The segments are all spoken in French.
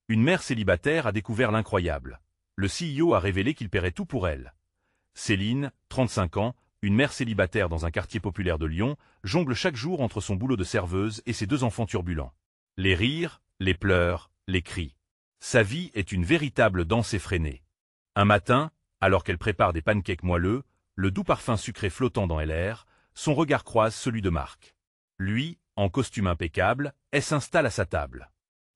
Une mère célibataire a découvert l'incroyable. Le CEO a révélé qu'il paierait tout pour elle. Céline, 35 ans, une mère célibataire dans un quartier populaire de Lyon, jongle chaque jour entre son boulot de serveuse et ses 2 enfants turbulents. Les rires, les pleurs, les cris. Sa vie est une véritable danse effrénée. Un matin, alors qu'elle prépare des pancakes moelleux, le doux parfum sucré flottant dans l'air, son regard croise celui de Marc. Lui, en costume impeccable, elle s'installe à sa table.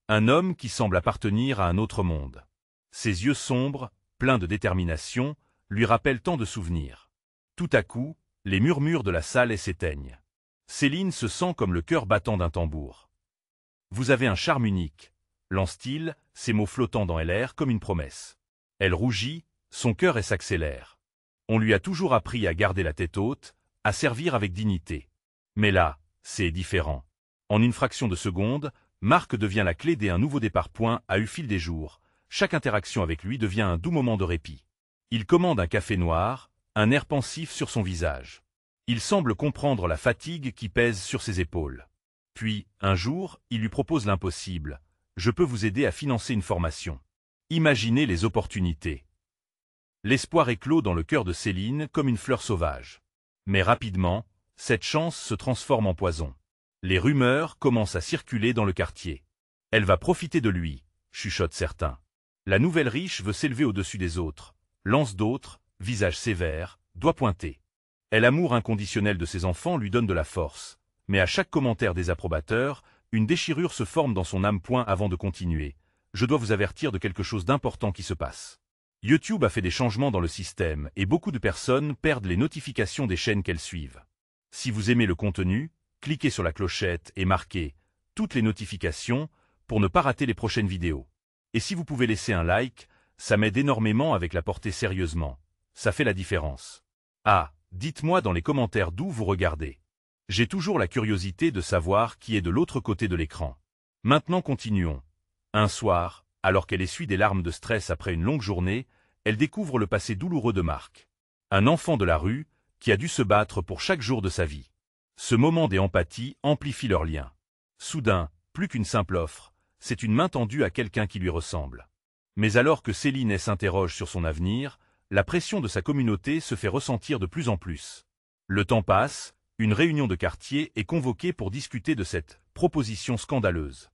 Un homme qui semble appartenir à un autre monde. Ses yeux sombres, pleins de détermination, lui rappellent tant de souvenirs. Tout à coup, les murmures de la salle s'éteignent. Céline se sent comme le cœur battant d'un tambour. « Vous avez un charme unique », lance-t-il, ses mots flottant dans l'air comme une promesse. Elle rougit, son cœur s'accélère. On lui a toujours appris à garder la tête haute, à servir avec dignité. Mais là, c'est différent. En une fraction de seconde, Marc devient la clé d'un nouveau départ. Au fil des jours, chaque interaction avec lui devient un doux moment de répit. Il commande un café noir, un air pensif sur son visage. Il semble comprendre la fatigue qui pèse sur ses épaules. Puis, un jour, il lui propose l'impossible. « Je peux vous aider à financer une formation. » Imaginez les opportunités. L'espoir éclot dans le cœur de Céline comme une fleur sauvage. Mais rapidement, cette chance se transforme en poison. Les rumeurs commencent à circuler dans le quartier. Elle va profiter de lui, chuchotent certains. La nouvelle riche veut s'élever au-dessus des autres, lance d'autres, visage sévère, doigt pointé. L'amour inconditionnel de ses enfants lui donne de la force, mais à chaque commentaire désapprobateur, une déchirure se forme dans son âme. Avant de continuer, je dois vous avertir de quelque chose d'important qui se passe. YouTube a fait des changements dans le système et beaucoup de personnes perdent les notifications des chaînes qu'elles suivent. Si vous aimez le contenu, cliquez sur la clochette et marquez « Toutes les notifications » pour ne pas rater les prochaines vidéos. Et si vous pouvez laisser un like, ça m'aide énormément avec la portée sérieusement. Ça fait la différence. Ah, dites-moi dans les commentaires d'où vous regardez. J'ai toujours la curiosité de savoir qui est de l'autre côté de l'écran. Maintenant continuons. Un soir, alors qu'elle essuie des larmes de stress après une longue journée, elle découvre le passé douloureux de Marc. Un enfant de la rue, qui a dû se battre pour chaque jour de sa vie. Ce moment d'empathie amplifie leur lien. Soudain, plus qu'une simple offre, c'est une main tendue à quelqu'un qui lui ressemble. Mais alors que Céline s'interroge sur son avenir, la pression de sa communauté se fait ressentir de plus en plus. Le temps passe, une réunion de quartier est convoquée pour discuter de cette proposition scandaleuse.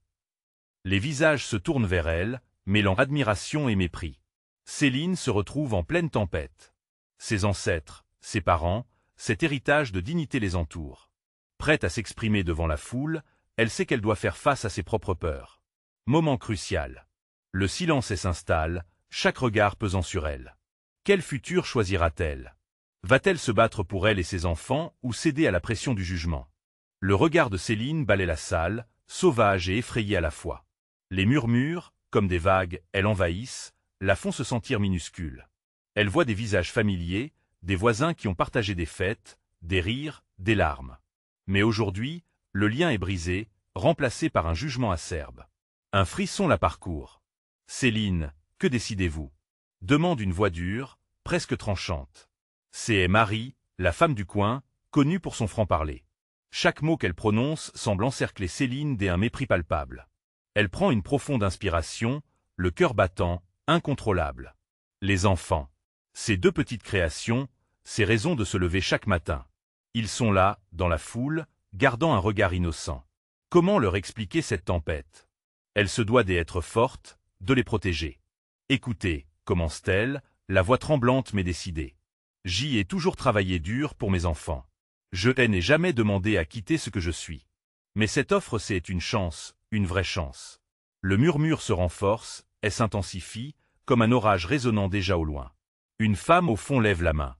Les visages se tournent vers elle, mêlant admiration et mépris. Céline se retrouve en pleine tempête. Ses ancêtres, ses parents, cet héritage de dignité les entoure. Prête à s'exprimer devant la foule, elle sait qu'elle doit faire face à ses propres peurs. Moment crucial. Le silence s'installe, chaque regard pesant sur elle. Quel futur choisira-t-elle? Va-t-elle se battre pour elle et ses enfants ou céder à la pression du jugement? Le regard de Céline balaie la salle, sauvage et effrayée à la fois. Les murmures, comme des vagues, l'envahissent, la font se sentir minuscule. Elle voit des visages familiers, des voisins qui ont partagé des fêtes, des rires, des larmes. Mais aujourd'hui, le lien est brisé, remplacé par un jugement acerbe. Un frisson la parcourt. « Céline, que décidez-vous » demande une voix dure, presque tranchante. C'est Marie, la femme du coin, connue pour son franc-parler. Chaque mot qu'elle prononce semble encercler Céline d'un mépris palpable. Elle prend une profonde inspiration, le cœur battant, incontrôlable. Les enfants. Ces 2 petites créations, ces raisons de se lever chaque matin. Ils sont là, dans la foule, gardant un regard innocent. Comment leur expliquer cette tempête? Elle se doit d'être forte, de les protéger. Écoutez, commence-t-elle, la voix tremblante mais décidée. J'y ai toujours travaillé dur pour mes enfants. Je n'ai jamais demandé à quitter ce que je suis. Mais cette offre, c'est une chance, une vraie chance. Le murmure se renforce, elle s'intensifie, comme un orage résonnant déjà au loin. Une femme au fond lève la main.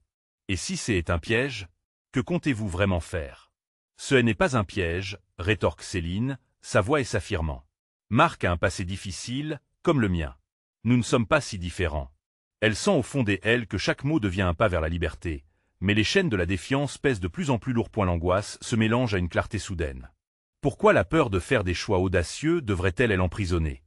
Et si c'est un piège, que comptez-vous vraiment faire? Ce n'est pas un piège, rétorque Céline, sa voix s'affirmant. Marc a un passé difficile, comme le mien. Nous ne sommes pas si différents. Elle sent au fond d'elle que chaque mot devient un pas vers la liberté, mais les chaînes de la défiance pèsent de plus en plus lourd. L'angoisse se mélange à une clarté soudaine. Pourquoi la peur de faire des choix audacieux devrait-elle l'emprisonner?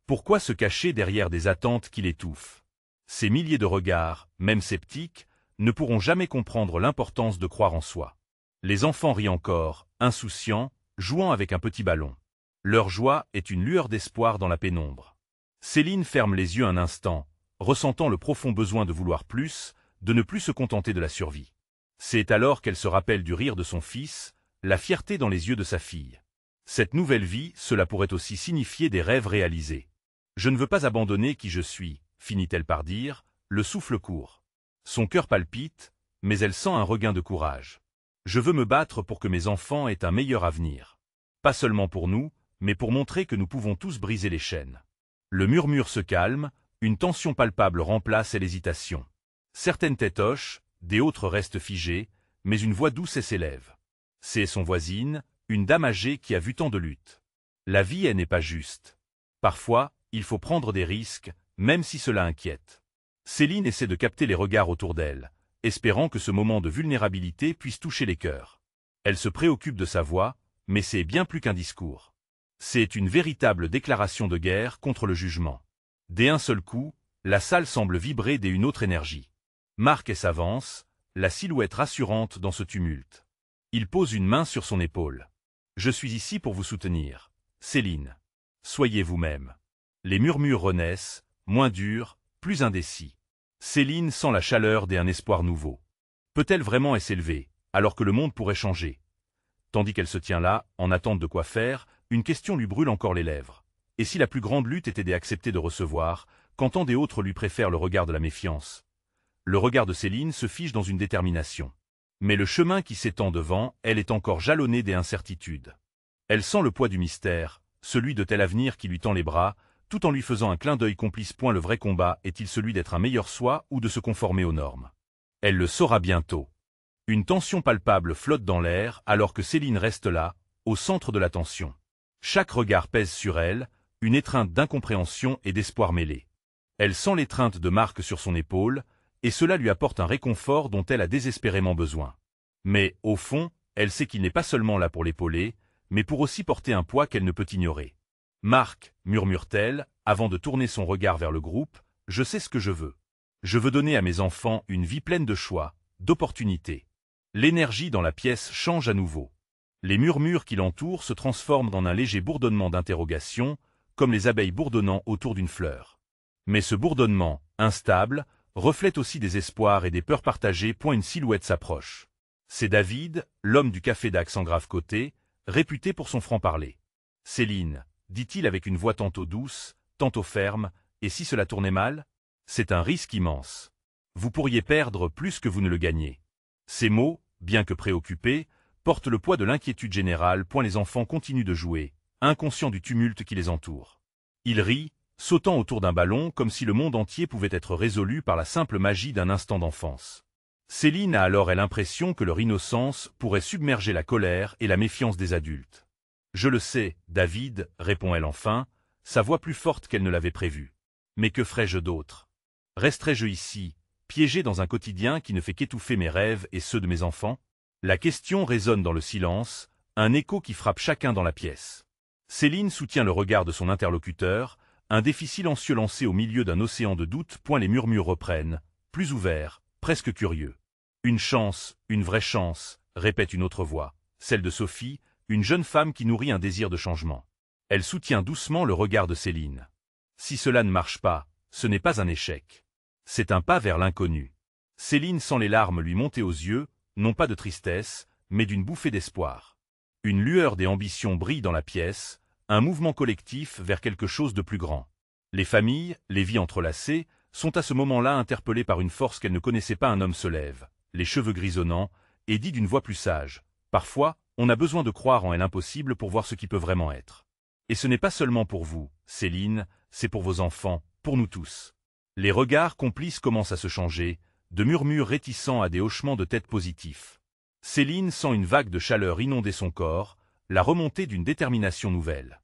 Pourquoi se cacher derrière des attentes qui l'étouffent? Ces milliers de regards, même sceptiques, ne pourront jamais comprendre l'importance de croire en soi. Les enfants rient encore, insouciants, jouant avec un petit ballon. Leur joie est une lueur d'espoir dans la pénombre. Céline ferme les yeux un instant, ressentant le profond besoin de vouloir plus, de ne plus se contenter de la survie. C'est alors qu'elle se rappelle du rire de son fils, la fierté dans les yeux de sa fille. Cette nouvelle vie, cela pourrait aussi signifier des rêves réalisés. Je ne veux pas abandonner qui je suis, finit-elle par dire, le souffle court. Son cœur palpite, mais elle sent un regain de courage. Je veux me battre pour que mes enfants aient un meilleur avenir. Pas seulement pour nous, mais pour montrer que nous pouvons tous briser les chaînes. Le murmure se calme, une tension palpable remplace l'hésitation. Certaines têtes hochent, des autres restent figées, mais une voix douce s'élève. C'est son voisine, une dame âgée qui a vu tant de luttes. La vie, elle n'est pas juste. Parfois, il faut prendre des risques, même si cela inquiète. Céline essaie de capter les regards autour d'elle, espérant que ce moment de vulnérabilité puisse toucher les cœurs. Elle se préoccupe de sa voix, mais c'est bien plus qu'un discours. C'est une véritable déclaration de guerre contre le jugement. Dès un seul coup, la salle semble vibrer d'une autre énergie. Marc s'avance, la silhouette rassurante dans ce tumulte. Il pose une main sur son épaule. « Je suis ici pour vous soutenir, Céline. Soyez vous-même. » Les murmures renaissent, moins durs, plus indécis. Céline sent la chaleur d'un espoir nouveau. Peut-elle vraiment s'élever, alors que le monde pourrait changer? Tandis qu'elle se tient là, en attente de quoi faire, une question lui brûle encore les lèvres. Et si la plus grande lutte était d'accepter de recevoir, quand tant d'autres lui préfèrent le regard de la méfiance? Le regard de Céline se fige dans une détermination. Mais le chemin qui s'étend devant, elle est encore jalonnée d'incertitudes. Elle sent le poids du mystère, celui de tel avenir qui lui tend les bras, tout en lui faisant un clin d'œil complice. Le vrai combat est-il celui d'être un meilleur soi ou de se conformer aux normes? Elle le saura bientôt. Une tension palpable flotte dans l'air alors que Céline reste là, au centre de l'attention. Chaque regard pèse sur elle, une étreinte d'incompréhension et d'espoir mêlés. Elle sent l'étreinte de Marc sur son épaule, et cela lui apporte un réconfort dont elle a désespérément besoin. Mais, au fond, elle sait qu'il n'est pas seulement là pour l'épauler, mais pour aussi porter un poids qu'elle ne peut ignorer. « Marc, murmure-t-elle, avant de tourner son regard vers le groupe, je sais ce que je veux. Je veux donner à mes enfants une vie pleine de choix, d'opportunités. » L'énergie dans la pièce change à nouveau. Les murmures qui l'entourent se transforment en un léger bourdonnement d'interrogation, comme les abeilles bourdonnant autour d'une fleur. Mais ce bourdonnement, instable, reflète aussi des espoirs et des peurs partagées. Une silhouette s'approche. C'est David, l'homme du café d'accent grave côté, réputé pour son franc-parler. « Céline, dit-il avec une voix tantôt douce, tantôt ferme, et si cela tournait mal? C'est un risque immense. Vous pourriez perdre plus que vous ne le gagnez. » Ces mots, bien que préoccupés, portent le poids de l'inquiétude générale. Les enfants continuent de jouer, inconscients du tumulte qui les entoure. Ils rient, sautant autour d'un ballon comme si le monde entier pouvait être résolu par la simple magie d'un instant d'enfance. Céline a alors l'impression que leur innocence pourrait submerger la colère et la méfiance des adultes. « Je le sais, David, répond-elle enfin, sa voix plus forte qu'elle ne l'avait prévu. Mais que ferais-je d'autre? Resterais-je ici, piégé dans un quotidien qui ne fait qu'étouffer mes rêves et ceux de mes enfants? » La question résonne dans le silence, un écho qui frappe chacun dans la pièce. Céline soutient le regard de son interlocuteur, un défi silencieux lancé au milieu d'un océan de doutes. Les murmures reprennent, plus ouverts, presque curieux. « Une chance, une vraie chance, répète une autre voix, celle de Sophie, une jeune femme qui nourrit un désir de changement. Elle soutient doucement le regard de Céline. Si cela ne marche pas, ce n'est pas un échec. C'est un pas vers l'inconnu. Céline sent les larmes lui monter aux yeux, non pas de tristesse, mais d'une bouffée d'espoir. Une lueur des ambitions brille dans la pièce, un mouvement collectif vers quelque chose de plus grand. Les familles, les vies entrelacées, sont à ce moment-là interpellées par une force qu'elles ne connaissaient pas. Un homme se lève, les cheveux grisonnants, et dit d'une voix plus sage. Parfois, on a besoin de croire en l'impossible pour voir ce qui peut vraiment être. Et ce n'est pas seulement pour vous, Céline, c'est pour vos enfants, pour nous tous. Les regards complices commencent à se changer, de murmures réticents à des hochements de tête positifs. Céline sent une vague de chaleur inonder son corps, la remontée d'une détermination nouvelle.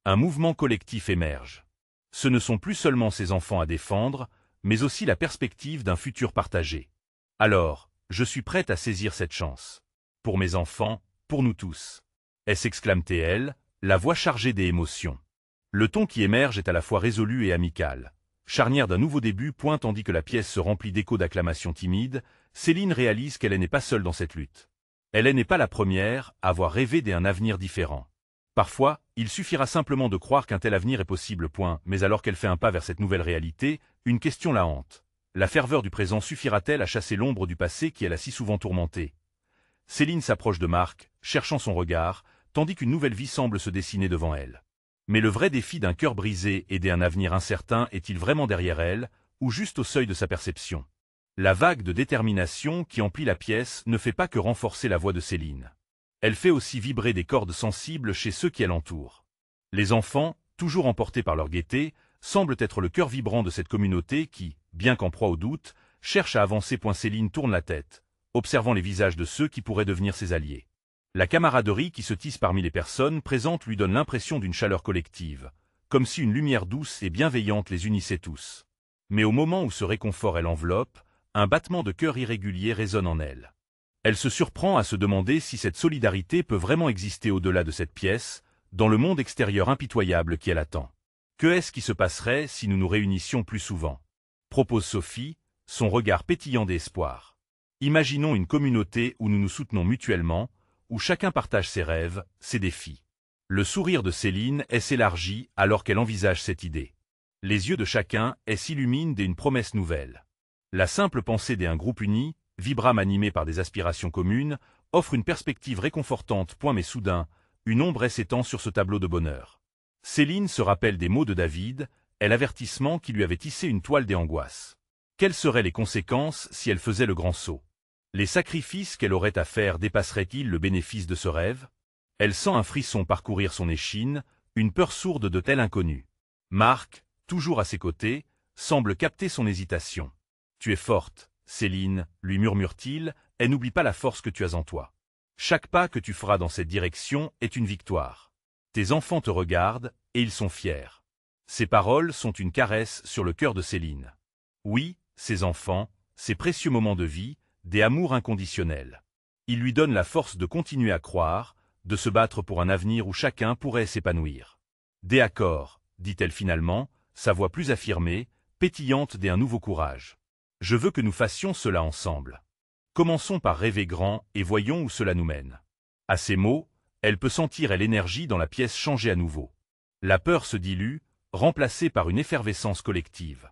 Un mouvement collectif émerge. Ce ne sont plus seulement ses enfants à défendre, mais aussi la perspective d'un futur partagé. Alors, je suis prête à saisir cette chance. Pour mes enfants, pour nous tous. S'exclame-t-elle, la voix chargée d'émotions. Le ton qui émerge est à la fois résolu et amical. Charnière d'un nouveau début. Tandis que la pièce se remplit d'échos d'acclamations timides, Céline réalise qu'elle n'est pas seule dans cette lutte. Elle n'est pas la première à avoir rêvé d'un avenir différent. Parfois, il suffira simplement de croire qu'un tel avenir est possible. Mais alors qu'elle fait un pas vers cette nouvelle réalité, une question la hante. La ferveur du présent suffira-t-elle à chasser l'ombre du passé qui l'a si souvent tourmentée? Céline s'approche de Marc, cherchant son regard, tandis qu'une nouvelle vie semble se dessiner devant elle. Mais le vrai défi d'un cœur brisé et d'un avenir incertain est-il vraiment derrière elle, ou juste au seuil de sa perception? La vague de détermination qui emplit la pièce ne fait pas que renforcer la voix de Céline. Elle fait aussi vibrer des cordes sensibles chez ceux qui l'entourent. Les enfants, toujours emportés par leur gaieté, semblent être le cœur vibrant de cette communauté qui, bien qu'en proie au doute, cherche à avancer. Céline tourne la tête, observant les visages de ceux qui pourraient devenir ses alliés. La camaraderie qui se tisse parmi les personnes présentes lui donne l'impression d'une chaleur collective, comme si une lumière douce et bienveillante les unissait tous. Mais au moment où ce réconfort l'enveloppe, un battement de cœur irrégulier résonne en elle. Elle se surprend à se demander si cette solidarité peut vraiment exister au-delà de cette pièce, dans le monde extérieur impitoyable qui l'attend. Que est-ce qui se passerait si nous nous réunissions plus souvent? Propose Sophie, son regard pétillant d'espoir. Imaginons une communauté où nous nous soutenons mutuellement, où chacun partage ses rêves, ses défis. Le sourire de Céline s'élargit alors qu'elle envisage cette idée. Les yeux de chacun s'illuminent d'une promesse nouvelle. La simple pensée d'un groupe uni, vibrame animé par des aspirations communes, offre une perspective réconfortante. Mais soudain, une ombre s'étend sur ce tableau de bonheur. Céline se rappelle des mots de David, l'avertissement qui lui avait tissé une toile des angoisses. Quelles seraient les conséquences si elle faisait le grand saut? Les sacrifices qu'elle aurait à faire dépasseraient-ils le bénéfice de ce rêve? Elle sent un frisson parcourir son échine, une peur sourde de tel inconnu. Marc, toujours à ses côtés, semble capter son hésitation. « Tu es forte, Céline, lui murmure-t-il, et n'oublie pas la force que tu as en toi. Chaque pas que tu feras dans cette direction est une victoire. Tes enfants te regardent, et ils sont fiers. » Ces paroles sont une caresse sur le cœur de Céline. Oui, ses enfants, ses précieux moments de vie, des amours inconditionnels. Ils lui donnent la force de continuer à croire, de se battre pour un avenir où chacun pourrait s'épanouir. « D'accord, dit-elle finalement, sa voix plus affirmée, pétillante d'un nouveau courage. Je veux que nous fassions cela ensemble. Commençons par rêver grand et voyons où cela nous mène. » À ces mots, elle peut sentir l'énergie dans la pièce changer à nouveau. La peur se dilue, remplacée par une effervescence collective.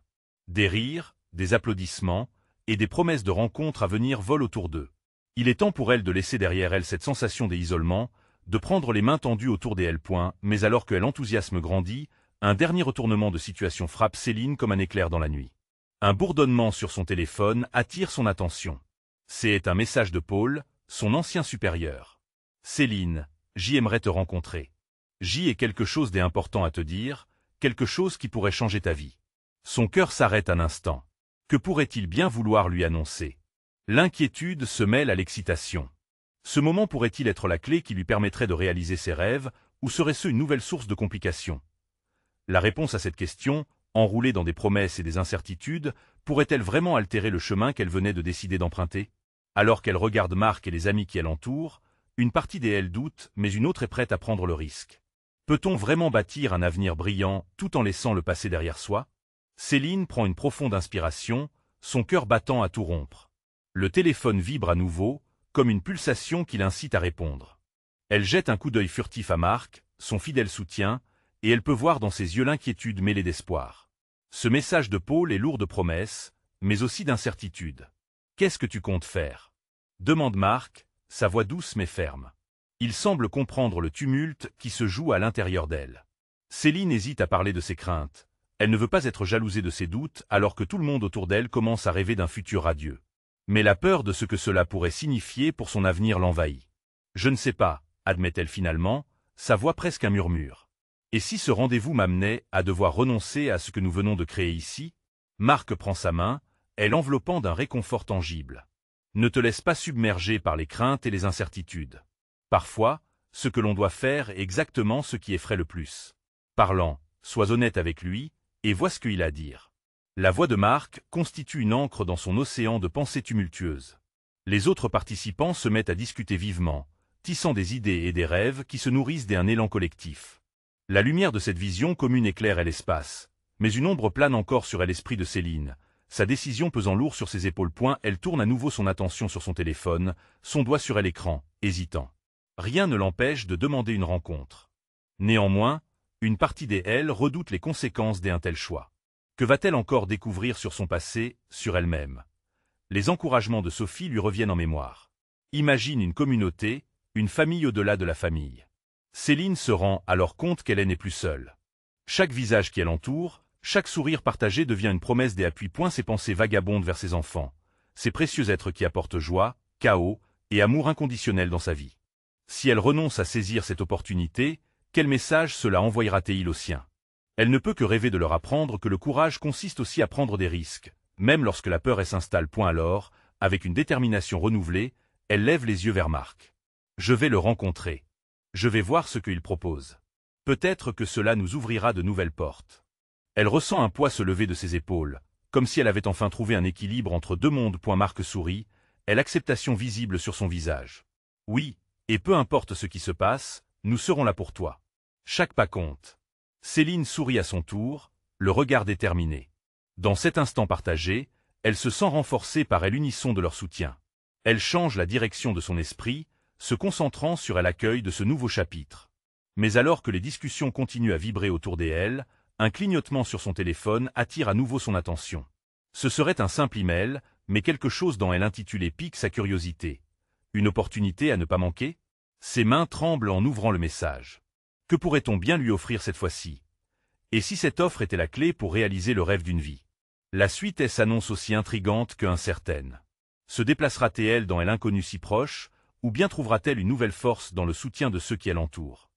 Des rires, des applaudissements, et des promesses de rencontres à venir volent autour d'eux. Il est temps pour elle de laisser derrière elle cette sensation d'isolement, de prendre les mains tendues autour d'elle. Mais alors que l'enthousiasme grandit, un dernier retournement de situation frappe Céline comme un éclair dans la nuit. Un bourdonnement sur son téléphone attire son attention. C'est un message de Paul, son ancien supérieur. « Céline, J aimerait te rencontrer. J est quelque chose d'important à te dire, quelque chose qui pourrait changer ta vie. » Son cœur s'arrête un instant. Que pourrait-il bien vouloir lui annoncer? L'inquiétude se mêle à l'excitation. Ce moment pourrait-il être la clé qui lui permettrait de réaliser ses rêves, ou serait-ce une nouvelle source de complications? La réponse à cette question, enroulée dans des promesses et des incertitudes, pourrait-elle vraiment altérer le chemin qu'elle venait de décider d'emprunter? Alors qu'elle regarde Marc et les amis qui l'entourent, une partie d'elle doute, mais une autre est prête à prendre le risque. Peut-on vraiment bâtir un avenir brillant tout en laissant le passé derrière soi? Céline prend une profonde inspiration, son cœur battant à tout rompre. Le téléphone vibre à nouveau, comme une pulsation qui l'incite à répondre. Elle jette un coup d'œil furtif à Marc, son fidèle soutien, et elle peut voir dans ses yeux l'inquiétude mêlée d'espoir. Ce message de Paul est lourd de promesses, mais aussi d'incertitude. « Qu'est-ce que tu comptes faire ?» demande Marc, sa voix douce mais ferme. Il semble comprendre le tumulte qui se joue à l'intérieur d'elle. Céline hésite à parler de ses craintes. Elle ne veut pas être jalousée de ses doutes alors que tout le monde autour d'elle commence à rêver d'un futur radieux. Mais la peur de ce que cela pourrait signifier pour son avenir l'envahit. « Je ne sais pas, » admet-elle finalement, sa voix presque un murmure. « Et si ce rendez-vous m'amenait à devoir renoncer à ce que nous venons de créer ici ?» Marc prend sa main, elle enveloppant d'un réconfort tangible. « Ne te laisse pas submerger par les craintes et les incertitudes. Parfois, ce que l'on doit faire est exactement ce qui effraie le plus. Parlant, sois honnête avec lui, et vois ce qu'il a à dire. » La voix de Marc constitue une ancre dans son océan de pensées tumultueuses. Les autres participants se mettent à discuter vivement, tissant des idées et des rêves qui se nourrissent d'un élan collectif. La lumière de cette vision commune éclaire l'espace, mais une ombre plane encore sur l'esprit de Céline, sa décision pesant lourd sur ses épaules. Elle tourne à nouveau son attention sur son téléphone, son doigt sur l'écran, hésitant. Rien ne l'empêche de demander une rencontre. Néanmoins, une partie d'elle redoute les conséquences d'un tel choix. Que va-t-elle encore découvrir sur son passé, sur elle-même? Les encouragements de Sophie lui reviennent en mémoire. Imagine une communauté, une famille au-delà de la famille. Céline se rend alors compte qu'elle n'est plus seule. Chaque visage qui l'entoure, chaque sourire partagé devient une promesse et appuie point ses pensées vagabondes vers ses enfants, ces précieux êtres qui apportent joie, chaos et amour inconditionnel dans sa vie. Si elle renonce à saisir cette opportunité, quel message cela envoyera-t-il aux siens? Elle ne peut que rêver de leur apprendre que le courage consiste aussi à prendre des risques, même lorsque la peur s'installe. Alors, avec une détermination renouvelée, elle lève les yeux vers Marc. Je vais le rencontrer. Je vais voir ce qu'il propose. Peut-être que cela nous ouvrira de nouvelles portes. Elle ressent un poids se lever de ses épaules, comme si elle avait enfin trouvé un équilibre entre deux mondes. Marc sourit, et l'acceptation visible sur son visage. Oui, et peu importe ce qui se passe, nous serons là pour toi. Chaque pas compte. Céline sourit à son tour, le regard déterminé. Dans cet instant partagé, elle se sent renforcée par l'unisson de leur soutien. Elle change la direction de son esprit, se concentrant sur l'accueil de ce nouveau chapitre. Mais alors que les discussions continuent à vibrer autour d'elle, un clignotement sur son téléphone attire à nouveau son attention. Ce serait un simple email, mais quelque chose dans elle intitulé pique sa curiosité. Une opportunité à ne pas manquer? Ses mains tremblent en ouvrant le message. Que pourrait-on bien lui offrir cette fois-ci? Et si cette offre était la clé pour réaliser le rêve d'une vie? La suite s'annonce aussi intrigante que incertaine. Se déplacera-t-elle dans l'inconnu si proche, ou bien trouvera-t-elle une nouvelle force dans le soutien de ceux qui l'entourent?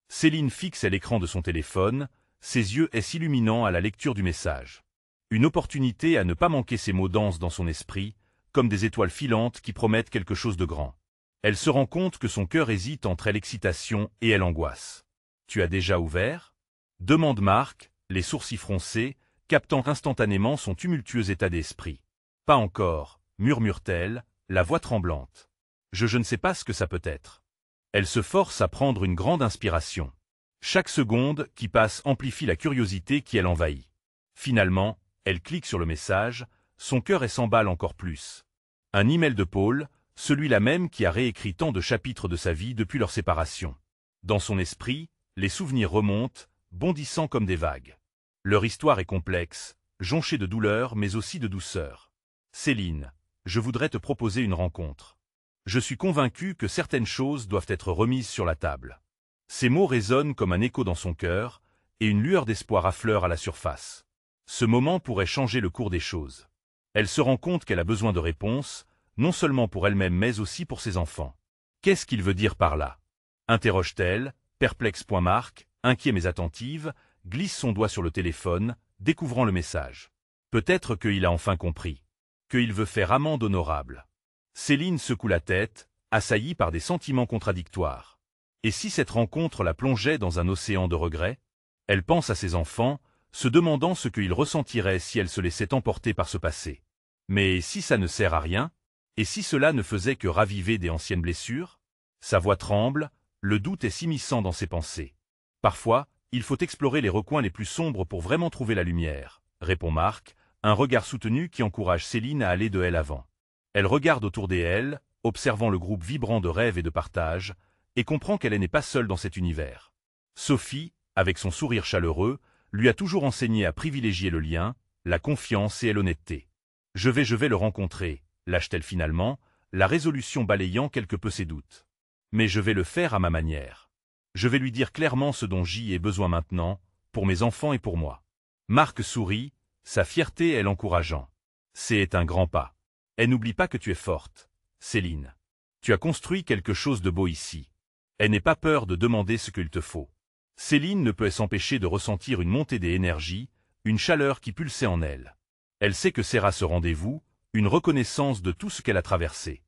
Céline fixe l'écran de son téléphone, ses yeux s'illuminant à la lecture du message. Une opportunité à ne pas manquer. Ces mots dansent dans son esprit, comme des étoiles filantes qui promettent quelque chose de grand. Elle se rend compte que son cœur hésite entre l'excitation et l'angoisse. « Tu as déjà ouvert ?» demande Marc, les sourcils froncés, captant instantanément son tumultueux état d'esprit. « Pas encore », murmure-t-elle, la voix tremblante. « Je ne sais pas ce que ça peut être. » Elle se force à prendre une grande inspiration. Chaque seconde qui passe amplifie la curiosité qui l'envahit. Finalement, elle clique sur le message, son cœur s'emballe encore plus. Un email de Paul, celui-là même qui a réécrit tant de chapitres de sa vie depuis leur séparation. Dans son esprit, les souvenirs remontent, bondissant comme des vagues. Leur histoire est complexe, jonchée de douleur mais aussi de douceur. « Céline, je voudrais te proposer une rencontre. Je suis convaincu que certaines choses doivent être remises sur la table. » Ces mots résonnent comme un écho dans son cœur, et une lueur d'espoir affleure à la surface. Ce moment pourrait changer le cours des choses. Elle se rend compte qu'elle a besoin de réponses, non seulement pour elle-même mais aussi pour ses enfants. Qu'est-ce qu'il veut dire par là? Interroge-t-elle, perplexe. Marc, inquiet mais attentive, glisse son doigt sur le téléphone, découvrant le message. Peut-être qu'il a enfin compris. Qu'il veut faire amende honorable. Céline secoue la tête, assaillie par des sentiments contradictoires. Et si cette rencontre la plongeait dans un océan de regrets? Elle pense à ses enfants, se demandant ce qu'ils ressentiraient si elle se laissait emporter par ce passé. Mais si ça ne sert à rien? Et si cela ne faisait que raviver des anciennes blessures? Sa voix tremble, le doute s'immisçant dans ses pensées. Parfois, il faut explorer les recoins les plus sombres pour vraiment trouver la lumière, répond Marc, un regard soutenu qui encourage Céline à aller de l'avant. Elle regarde autour d'elle, observant le groupe vibrant de rêves et de partage, et comprend qu'elle n'est pas seule dans cet univers. Sophie, avec son sourire chaleureux, lui a toujours enseigné à privilégier le lien, la confiance et l'honnêteté. Je vais le rencontrer, lâche-t-elle finalement, la résolution balayant quelque peu ses doutes. Mais je vais le faire à ma manière. Je vais lui dire clairement ce dont j'y ai besoin maintenant, pour mes enfants et pour moi. Marc sourit, sa fierté l'encourageant. C'est un grand pas. Et n'oublie pas que tu es forte, Céline. Tu as construit quelque chose de beau ici. Elle n'ait pas peur de demander ce qu'il te faut. Céline ne peut s'empêcher de ressentir une montée des énergies, une chaleur qui pulsait en elle. Elle sait que sera ce rendez-vous, une reconnaissance de tout ce qu'elle a traversé.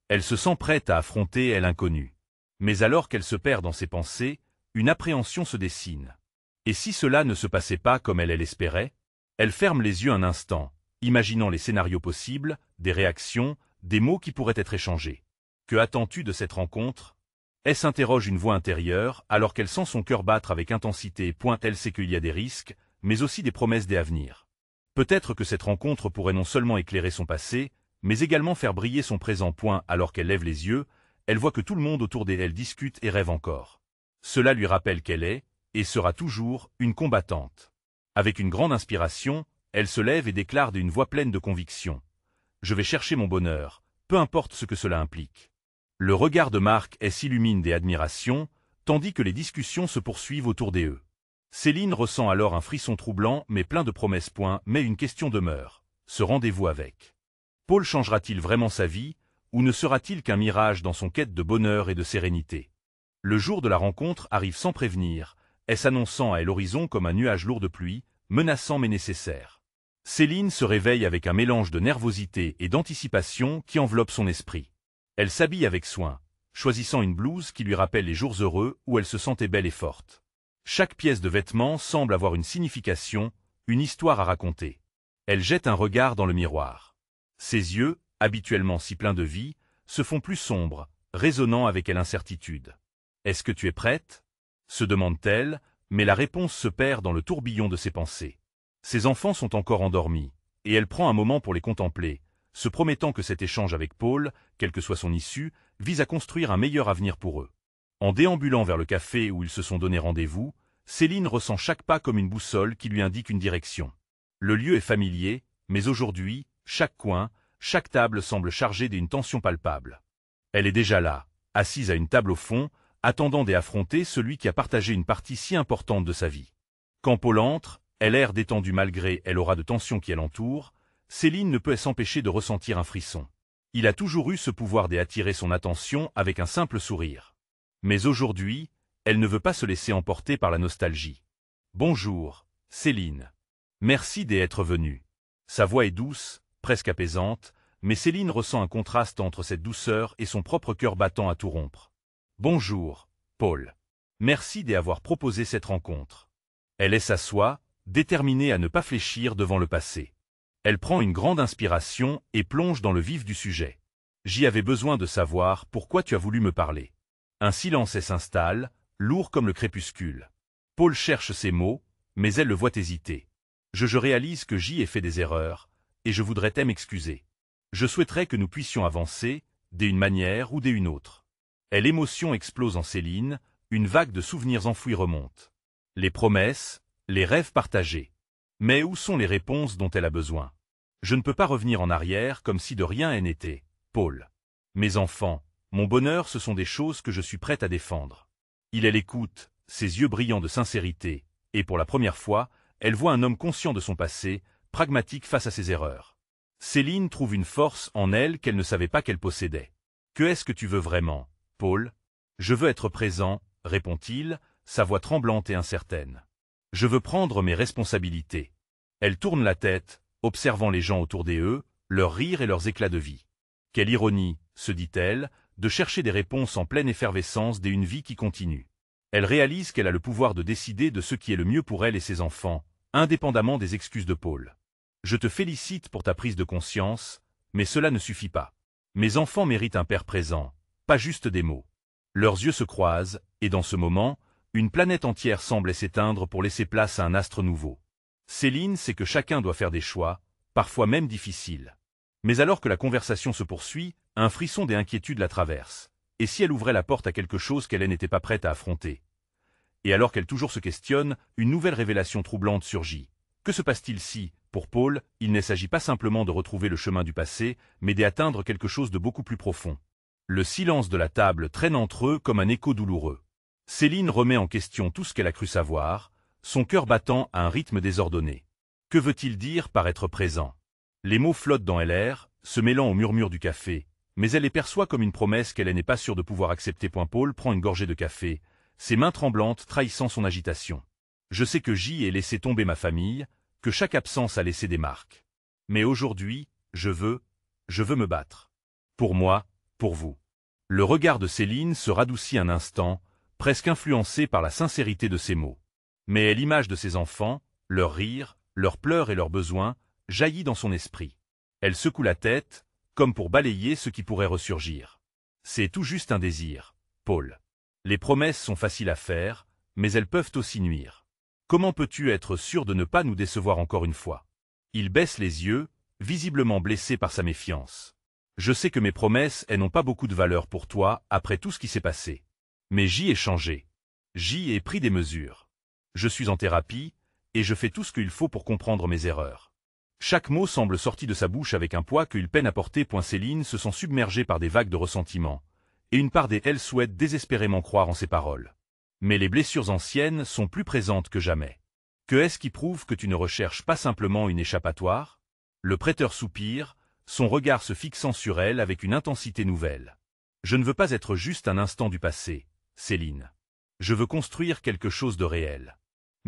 Elle se sent prête à affronter l'inconnu. Mais alors qu'elle se perd dans ses pensées, une appréhension se dessine. Et si cela ne se passait pas comme elle l'espérait? Elle ferme les yeux un instant, imaginant les scénarios possibles, des réactions, des mots qui pourraient être échangés. Que attends-tu de cette rencontre? Elle s'interroge une voix intérieure, alors qu'elle sent son cœur battre avec intensité. Elle sait qu'il y a des risques, mais aussi des promesses à venir. Peut-être que cette rencontre pourrait non seulement éclairer son passé, mais également faire briller son présent. Alors qu'elle lève les yeux, elle voit que tout le monde autour d'elle discute et rêve encore. Cela lui rappelle qu'elle est, et sera toujours une combattante. Avec une grande inspiration, elle se lève et déclare d'une voix pleine de conviction. Je vais chercher mon bonheur, peu importe ce que cela implique. Le regard de Marc s'illumine d'admiration, tandis que les discussions se poursuivent autour d'eux. Céline ressent alors un frisson troublant mais plein de promesses. Mais une question demeure. Ce rendez-vous avec Paul changera-t-il vraiment sa vie, ou ne sera-t-il qu'un mirage dans son quête de bonheur et de sérénité? Le jour de la rencontre arrive sans prévenir, s'annonçant à l'horizon comme un nuage lourd de pluie, menaçant mais nécessaire. Céline se réveille avec un mélange de nervosité et d'anticipation qui enveloppe son esprit. Elle s'habille avec soin, choisissant une blouse qui lui rappelle les jours heureux où elle se sentait belle et forte. Chaque pièce de vêtement semble avoir une signification, une histoire à raconter. Elle jette un regard dans le miroir. Ses yeux, habituellement si pleins de vie, se font plus sombres, résonnant avec l'incertitude. « Est-ce que tu es prête ?» se demande-t-elle, mais la réponse se perd dans le tourbillon de ses pensées. Ses enfants sont encore endormis, et elle prend un moment pour les contempler, se promettant que cet échange avec Paul, quelle que soit son issue, vise à construire un meilleur avenir pour eux. En déambulant vers le café où ils se sont donné rendez-vous, Céline ressent chaque pas comme une boussole qui lui indique une direction. Le lieu est familier, mais aujourd'hui, chaque coin, chaque table semble chargée d'une tension palpable. Elle est déjà là, assise à une table au fond, attendant d'affronter celui qui a partagé une partie si importante de sa vie. Quand Paul entre, elle a l'air détendue malgré l'aura de tension qui l'entoure, Céline ne peut s'empêcher de ressentir un frisson. Il a toujours eu ce pouvoir d'attirer son attention avec un simple sourire. Mais aujourd'hui, elle ne veut pas se laisser emporter par la nostalgie. « Bonjour, Céline. Merci d'être venue. » Sa voix est douce, presque apaisante, mais Céline ressent un contraste entre cette douceur et son propre cœur battant à tout rompre. « Bonjour, Paul. Merci d'avoir proposé cette rencontre. » Elle s'assoit, déterminée à ne pas fléchir devant le passé. Elle prend une grande inspiration et plonge dans le vif du sujet. « J'y avais besoin de savoir pourquoi tu as voulu me parler. » Un silence s'installe, lourd comme le crépuscule. Paul cherche ses mots, mais elle le voit hésiter. « Je réalise que j'y ai fait des erreurs, et je voudrais m'excuser. Je souhaiterais que nous puissions avancer, d'une manière ou d'une autre. » L'émotion explose en Céline, une vague de souvenirs enfouis remonte. Les promesses, les rêves partagés. Mais où sont les réponses dont elle a besoin? Je ne peux pas revenir en arrière comme si de rien n'était, Paul. Mes enfants, mon bonheur, ce sont des choses que je suis prête à défendre. Il écoute, ses yeux brillants de sincérité, et pour la première fois, elle voit un homme conscient de son passé, pragmatique face à ses erreurs. Céline trouve une force en elle qu'elle ne savait pas qu'elle possédait. « Que est-ce que tu veux vraiment, Paul ?»« Je veux être présent, » répond-il, sa voix tremblante et incertaine. « Je veux prendre mes responsabilités. » Elle tourne la tête, observant les gens autour d'eux, leurs rires et leurs éclats de vie. Quelle ironie, se dit-elle, de chercher des réponses en pleine effervescence d'une vie qui continue. Elle réalise qu'elle a le pouvoir de décider de ce qui est le mieux pour elle et ses enfants, indépendamment des excuses de Paul. « Je te félicite pour ta prise de conscience, mais cela ne suffit pas. Mes enfants méritent un père présent, pas juste des mots. » Leurs yeux se croisent, et dans ce moment, une planète entière semble s'éteindre pour laisser place à un astre nouveau. Céline sait que chacun doit faire des choix, parfois même difficiles. Mais alors que la conversation se poursuit, un frisson d'inquiétude la traverse. Et si elle ouvrait la porte à quelque chose qu'elle n'était pas prête à affronter? Et alors qu'elle toujours se questionne, une nouvelle révélation troublante surgit. Que se passe-t-il si, pour Paul, il ne s'agit pas simplement de retrouver le chemin du passé, mais d'atteindre quelque chose de beaucoup plus profond? Le silence de la table traîne entre eux comme un écho douloureux. Céline remet en question tout ce qu'elle a cru savoir, son cœur battant à un rythme désordonné. Que veut-il dire par être présent? Les mots flottent dans l'air, se mêlant au murmure du café, mais elle les perçoit comme une promesse qu'elle n'est pas sûre de pouvoir accepter. Paul prend une gorgée de café, ses mains tremblantes trahissant son agitation. Je sais que j'y ai laissé tomber ma famille, que chaque absence a laissé des marques. Mais aujourd'hui, je veux me battre. Pour moi, pour vous. Le regard de Céline se radoucit un instant, presque influencé par la sincérité de ses mots. Mais l'image de ses enfants, leurs rires, leurs pleurs et leurs besoins, jaillit dans son esprit. Elle secoue la tête, comme pour balayer ce qui pourrait ressurgir. C'est tout juste un désir, Paul. Les promesses sont faciles à faire, mais elles peuvent aussi nuire. Comment peux-tu être sûr de ne pas nous décevoir encore une fois? Il baisse les yeux, visiblement blessé par sa méfiance. Je sais que mes promesses n'ont pas beaucoup de valeur pour toi après tout ce qui s'est passé. Mais j'y ai changé. J'y ai pris des mesures. Je suis en thérapie, et je fais tout ce qu'il faut pour comprendre mes erreurs. Chaque mot semble sorti de sa bouche avec un poids qu'il peine à porter. Céline se sent submergée par des vagues de ressentiment, et une part d'elle souhaite désespérément croire en ses paroles. Mais les blessures anciennes sont plus présentes que jamais. Que est-ce qui prouve que tu ne recherches pas simplement une échappatoire? Le prêteur soupire, son regard se fixant sur elle avec une intensité nouvelle. Je ne veux pas être juste un instant du passé, Céline. Je veux construire quelque chose de réel.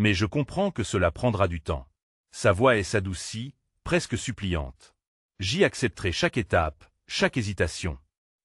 Mais je comprends que cela prendra du temps. Sa voix s'adoucit, presque suppliante. J'y accepterai chaque étape, chaque hésitation.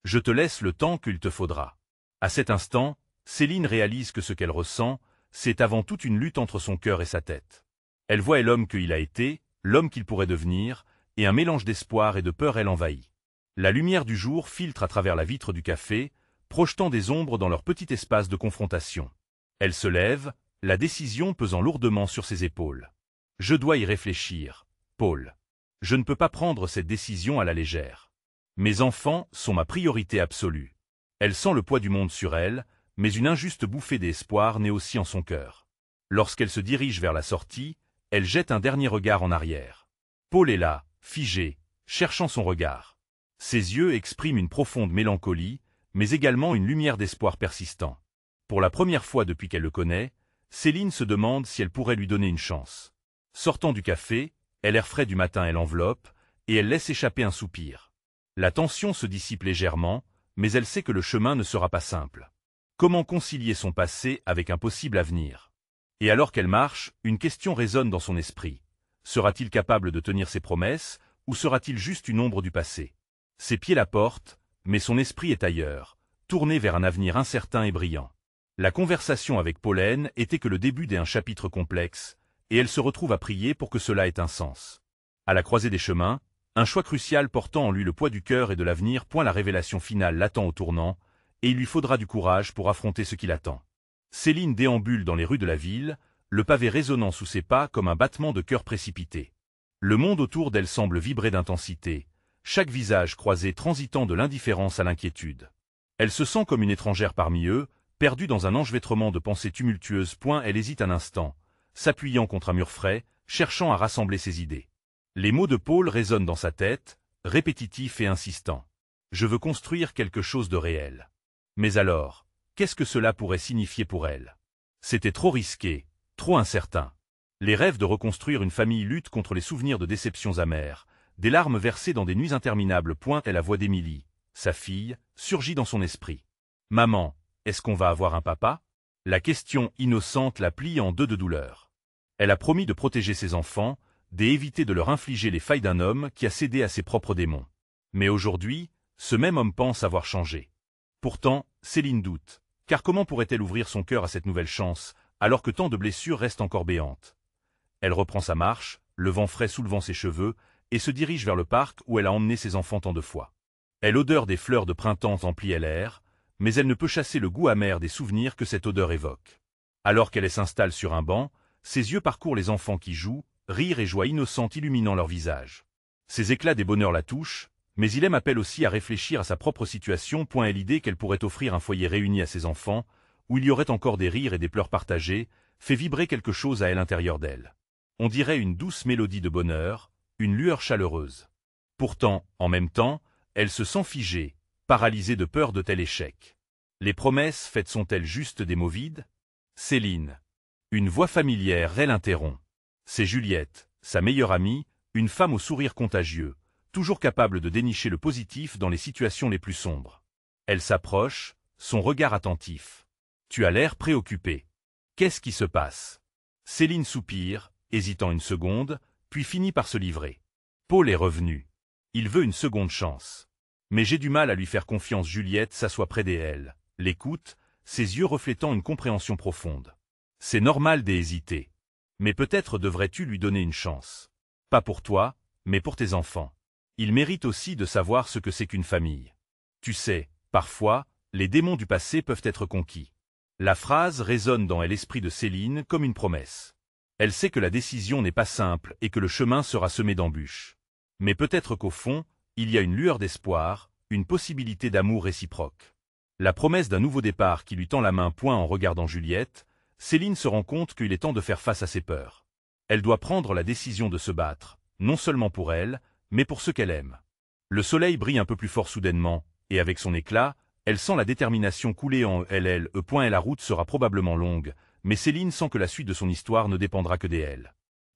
Je te laisse le temps qu'il te faudra. À cet instant, Céline réalise que ce qu'elle ressent, c'est avant tout une lutte entre son cœur et sa tête. Elle voit l'homme qu'il a été, l'homme qu'il pourrait devenir, et un mélange d'espoir et de peur l'envahit. La lumière du jour filtre à travers la vitre du café, projetant des ombres dans leur petit espace de confrontation. Elle se lève, la décision pesant lourdement sur ses épaules. Je dois y réfléchir, Paul. Je ne peux pas prendre cette décision à la légère. Mes enfants sont ma priorité absolue. Elle sent le poids du monde sur elle, mais une injuste bouffée d'espoir naît aussi en son cœur. Lorsqu'elle se dirige vers la sortie, elle jette un dernier regard en arrière. Paul est là, figé, cherchant son regard. Ses yeux expriment une profonde mélancolie, mais également une lumière d'espoir persistant. Pour la première fois depuis qu'elle le connaît, Céline se demande si elle pourrait lui donner une chance. Sortant du café, l'air frais du matin l'enveloppe, et elle laisse échapper un soupir. La tension se dissipe légèrement, mais elle sait que le chemin ne sera pas simple. Comment concilier son passé avec un possible avenir? Et alors qu'elle marche, une question résonne dans son esprit. Sera-t-il capable de tenir ses promesses, ou sera-t-il juste une ombre du passé? Ses pieds la portent, mais son esprit est ailleurs, tourné vers un avenir incertain et brillant. La conversation avec Pauline était que le début d'un chapitre complexe, et elle se retrouve à prier pour que cela ait un sens. À la croisée des chemins, un choix crucial portant en lui le poids du cœur et de l'avenir. La révélation finale l'attend au tournant, et il lui faudra du courage pour affronter ce qui l'attend. Céline déambule dans les rues de la ville, le pavé résonnant sous ses pas comme un battement de cœur précipité. Le monde autour d'elle semble vibrer d'intensité, chaque visage croisé transitant de l'indifférence à l'inquiétude. Elle se sent comme une étrangère parmi eux, perdue dans un enchevêtrement de pensées tumultueuses. Elle hésite un instant, s'appuyant contre un mur frais, cherchant à rassembler ses idées. Les mots de Paul résonnent dans sa tête, répétitifs et insistants. Je veux construire quelque chose de réel. Mais alors, qu'est-ce que cela pourrait signifier pour elle? C'était trop risqué, trop incertain. Les rêves de reconstruire une famille luttent contre les souvenirs de déceptions amères, des larmes versées dans des nuits interminables. Et la voix d'Émilie, sa fille, surgit dans son esprit. Maman, est-ce qu'on va avoir un papa? La question innocente la plie en deux de douleur. Elle a promis de protéger ses enfants, d'éviter de leur infliger les failles d'un homme qui a cédé à ses propres démons. Mais aujourd'hui, ce même homme pense avoir changé. Pourtant, Céline doute, car comment pourrait-elle ouvrir son cœur à cette nouvelle chance, alors que tant de blessures restent encore béantes? Elle reprend sa marche, le vent frais soulevant ses cheveux, et se dirige vers le parc où elle a emmené ses enfants tant de fois. L'odeur des fleurs de printemps emplit l'air, mais elle ne peut chasser le goût amer des souvenirs que cette odeur évoque. Alors qu'elle s'installe sur un banc, ses yeux parcourent les enfants qui jouent, rire et joie innocente illuminant leur visage. Ces éclats des bonheurs la touchent, mais il appelle aussi à réfléchir à sa propre situation. L'idée qu'elle pourrait offrir un foyer réuni à ses enfants, où il y aurait encore des rires et des pleurs partagés, fait vibrer quelque chose à l'intérieur d'elle. On dirait une douce mélodie de bonheur, une lueur chaleureuse. Pourtant, en même temps, elle se sent figée, paralysée de peur de tel échec. Les promesses faites sont-elles juste des mots vides? Céline. Une voix familière l'interrompt. C'est Juliette, sa meilleure amie, une femme au sourire contagieux, toujours capable de dénicher le positif dans les situations les plus sombres. Elle s'approche, son regard attentif. Tu as l'air préoccupé. Qu'est-ce qui se passe? Céline soupire, hésitant une seconde, puis finit par se livrer. Paul est revenu. Il veut une seconde chance. Mais j'ai du mal à lui faire confiance. Juliette s'assoit près d'elle, l'écoute, ses yeux reflétant une compréhension profonde. C'est normal d'hésiter. Mais peut-être devrais-tu lui donner une chance. Pas pour toi, mais pour tes enfants. Ils méritent aussi de savoir ce que c'est qu'une famille. Tu sais, parfois, les démons du passé peuvent être conquis. La phrase résonne dans l'esprit de Céline comme une promesse. Elle sait que la décision n'est pas simple et que le chemin sera semé d'embûches. Mais peut-être qu'au fond, il y a une lueur d'espoir, une possibilité d'amour réciproque. La promesse d'un nouveau départ qui lui tend la main. En regardant Juliette, Céline se rend compte qu'il est temps de faire face à ses peurs. Elle doit prendre la décision de se battre, non seulement pour elle, mais pour ceux qu'elle aime. Le soleil brille un peu plus fort soudainement, et avec son éclat, elle sent la détermination couler en elle. La route sera probablement longue, mais Céline sent que la suite de son histoire ne dépendra que d'elle.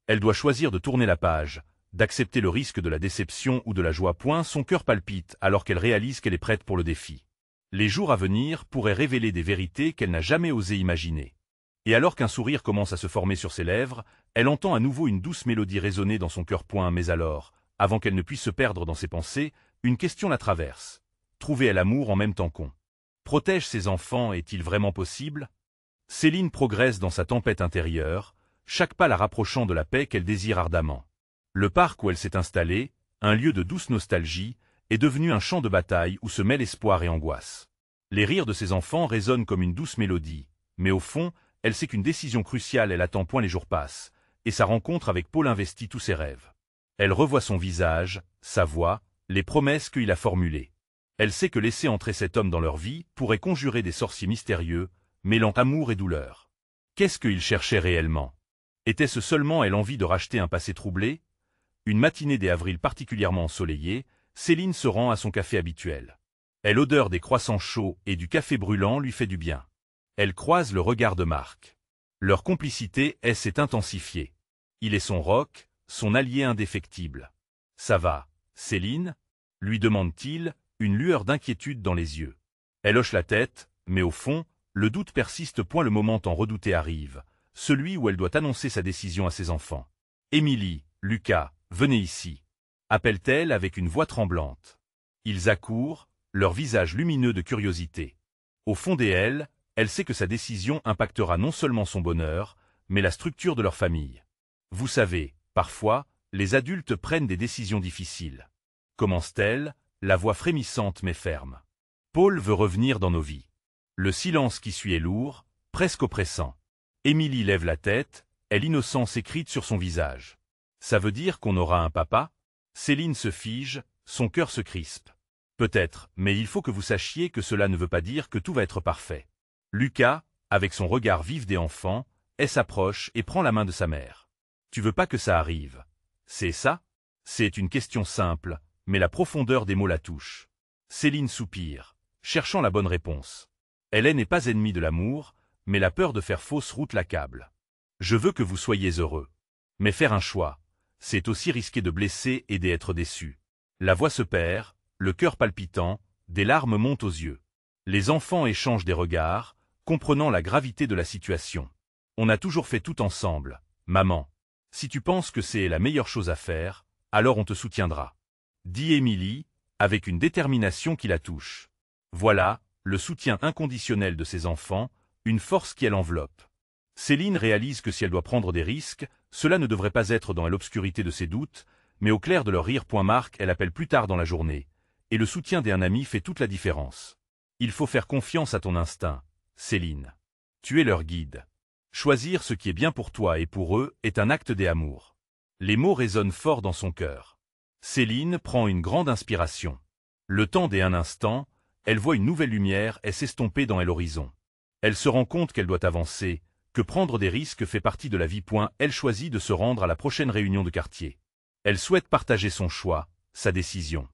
Elle doit choisir de tourner la page, d'accepter le risque de la déception ou de la joie. Son cœur palpite alors qu'elle réalise qu'elle est prête pour le défi. Les jours à venir pourraient révéler des vérités qu'elle n'a jamais osé imaginer. Et alors qu'un sourire commence à se former sur ses lèvres, elle entend à nouveau une douce mélodie résonner dans son cœur. Mais alors, avant qu'elle ne puisse se perdre dans ses pensées, une question la traverse. Trouver l'amour en même temps qu'on protège ses enfants est-il vraiment possible? Céline progresse dans sa tempête intérieure, chaque pas la rapprochant de la paix qu'elle désire ardemment. Le parc où elle s'est installée, un lieu de douce nostalgie, est devenu un champ de bataille où se mêlent espoir et angoisse. Les rires de ses enfants résonnent comme une douce mélodie, mais au fond, elle sait qu'une décision cruciale elle attend. Les jours passent, et sa rencontre avec Paul investit tous ses rêves. Elle revoit son visage, sa voix, les promesses qu'il a formulées. Elle sait que laisser entrer cet homme dans leur vie pourrait conjurer des sorciers mystérieux, mêlant amour et douleur. Qu'est-ce qu'il cherchait réellement? Était-ce seulement l'envie de racheter un passé troublé? Une matinée d'avril particulièrement ensoleillée, Céline se rend à son café habituel. L'odeur des croissants chauds et du café brûlant lui fait du bien. Elle croise le regard de Marc. Leur complicité s'est intensifiée. Il est son roc, son allié indéfectible. « Ça va, Céline ?» lui demande-t-il, une lueur d'inquiétude dans les yeux. Elle hoche la tête, mais au fond, le doute persiste. Le moment tant redouté arrive, celui où elle doit annoncer sa décision à ses enfants. « Émilie, Lucas, venez ici !» appelle-t-elle avec une voix tremblante. Ils accourent, leur visage lumineux de curiosité. Au fond d'elle, elle sait que sa décision impactera non seulement son bonheur, mais la structure de leur famille. Vous savez, parfois, les adultes prennent des décisions difficiles. Commence-t-elle, la voix frémissante mais ferme. Paul veut revenir dans nos vies. Le silence qui suit est lourd, presque oppressant. Émilie lève la tête, l'innocence écrite sur son visage. Ça veut dire qu'on aura un papa? Céline se fige, son cœur se crispe. Peut-être, mais il faut que vous sachiez que cela ne veut pas dire que tout va être parfait. Lucas, avec son regard vif des enfants, s'approche et prend la main de sa mère. Tu veux pas que ça arrive? C'est ça? C'est une question simple, mais la profondeur des mots la touche. Céline soupire, cherchant la bonne réponse. Elle n'est pas ennemie de l'amour, mais la peur de faire fausse route l'accable. Je veux que vous soyez heureux. Mais faire un choix, c'est aussi risquer de blesser et d'être déçu. La voix se perd, le cœur palpitant, des larmes montent aux yeux. Les enfants échangent des regards, comprenant la gravité de la situation. On a toujours fait tout ensemble, maman. Si tu penses que c'est la meilleure chose à faire, alors on te soutiendra. Dit Émilie, avec une détermination qui la touche. Voilà, le soutien inconditionnel de ses enfants, une force qui l'enveloppe. Céline réalise que si elle doit prendre des risques, cela ne devrait pas être dans l'obscurité de ses doutes, mais au clair de leur rire. Marc, elle appelle plus tard dans la journée, et le soutien d'un ami fait toute la différence. Il faut faire confiance à ton instinct, Céline. Tu es leur guide. Choisir ce qui est bien pour toi et pour eux est un acte d'amour. Les mots résonnent fort dans son cœur. Céline prend une grande inspiration. Le temps d'un instant, elle voit une nouvelle lumière s'estomper dans l'horizon. Elle se rend compte qu'elle doit avancer, que prendre des risques fait partie de la vie. Elle choisit de se rendre à la prochaine réunion de quartier. Elle souhaite partager son choix, sa décision.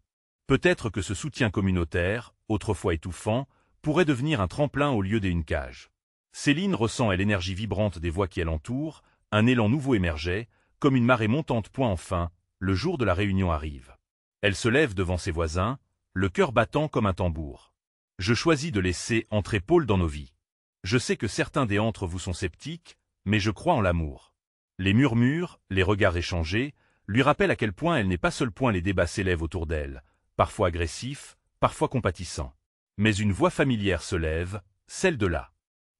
Peut-être que ce soutien communautaire, autrefois étouffant, pourrait devenir un tremplin au lieu d'une cage. Céline ressent l'énergie vibrante des voix qui l'entourent, un élan nouveau émergeait, comme une marée montante. Enfin, le jour de la réunion arrive. Elle se lève devant ses voisins, le cœur battant comme un tambour. Je choisis de laisser entrer Paul dans nos vies. Je sais que certains d'entre vous sont sceptiques, mais je crois en l'amour. Les murmures, les regards échangés, lui rappellent à quel point elle n'est pas seule. Les débats s'élèvent autour d'elle, parfois agressifs, parfois compatissants. Mais une voix familière se lève, celle de la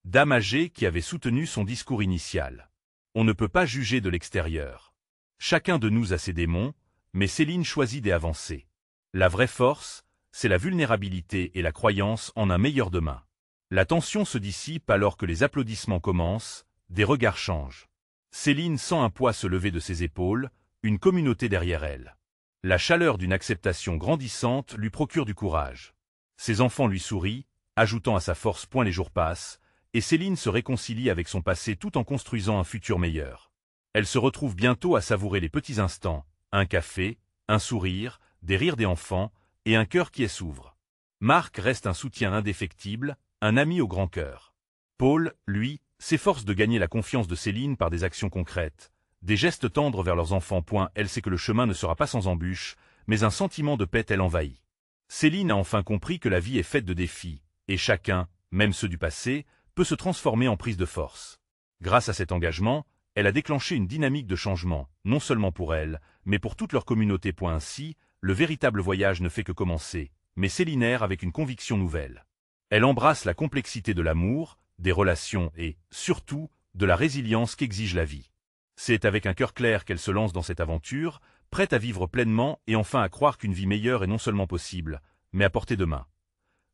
dame âgée qui avait soutenu son discours initial. On ne peut pas juger de l'extérieur. Chacun de nous a ses démons, mais Céline choisit d'avancer. La vraie force, c'est la vulnérabilité et la croyance en un meilleur demain. La tension se dissipe alors que les applaudissements commencent, des regards changent. Céline sent un poids se lever de ses épaules, une communauté derrière elle. La chaleur d'une acceptation grandissante lui procure du courage. Ses enfants lui sourient, ajoutant à sa force. Les jours passent, et Céline se réconcilie avec son passé tout en construisant un futur meilleur. Elle se retrouve bientôt à savourer les petits instants, un café, un sourire, des rires des enfants, et un cœur qui s'ouvre. Marc reste un soutien indéfectible, un ami au grand cœur. Paul, lui, s'efforce de gagner la confiance de Céline par des actions concrètes, des gestes tendres vers leurs enfants. Elle sait que le chemin ne sera pas sans embûches, mais un sentiment de paix l'envahit. Céline a enfin compris que la vie est faite de défis, et chacun, même ceux du passé, peut se transformer en prise de force. Grâce à cet engagement, elle a déclenché une dynamique de changement, non seulement pour elle, mais pour toute leur communauté. Ainsi, le véritable voyage ne fait que commencer, mais Célinaire avec une conviction nouvelle. Elle embrasse la complexité de l'amour, des relations et, surtout, de la résilience qu'exige la vie. C'est avec un cœur clair qu'elle se lance dans cette aventure, prête à vivre pleinement et enfin à croire qu'une vie meilleure est non seulement possible, mais à portée de main.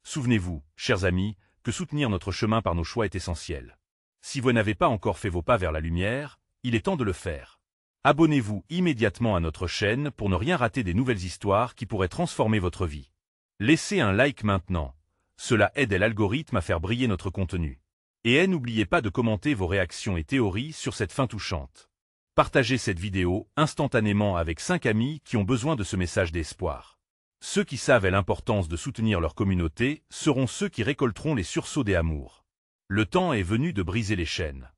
Souvenez-vous, chers amis, que soutenir notre chemin par nos choix est essentiel. Si vous n'avez pas encore fait vos pas vers la lumière, il est temps de le faire. Abonnez-vous immédiatement à notre chaîne pour ne rien rater des nouvelles histoires qui pourraient transformer votre vie. Laissez un like maintenant. Cela aide l'algorithme à faire briller notre contenu. Et n'oubliez pas de commenter vos réactions et théories sur cette fin touchante. Partagez cette vidéo instantanément avec 5 amis qui ont besoin de ce message d'espoir. Ceux qui savent l'importance de soutenir leur communauté seront ceux qui récolteront les sursauts des amours. Le temps est venu de briser les chaînes.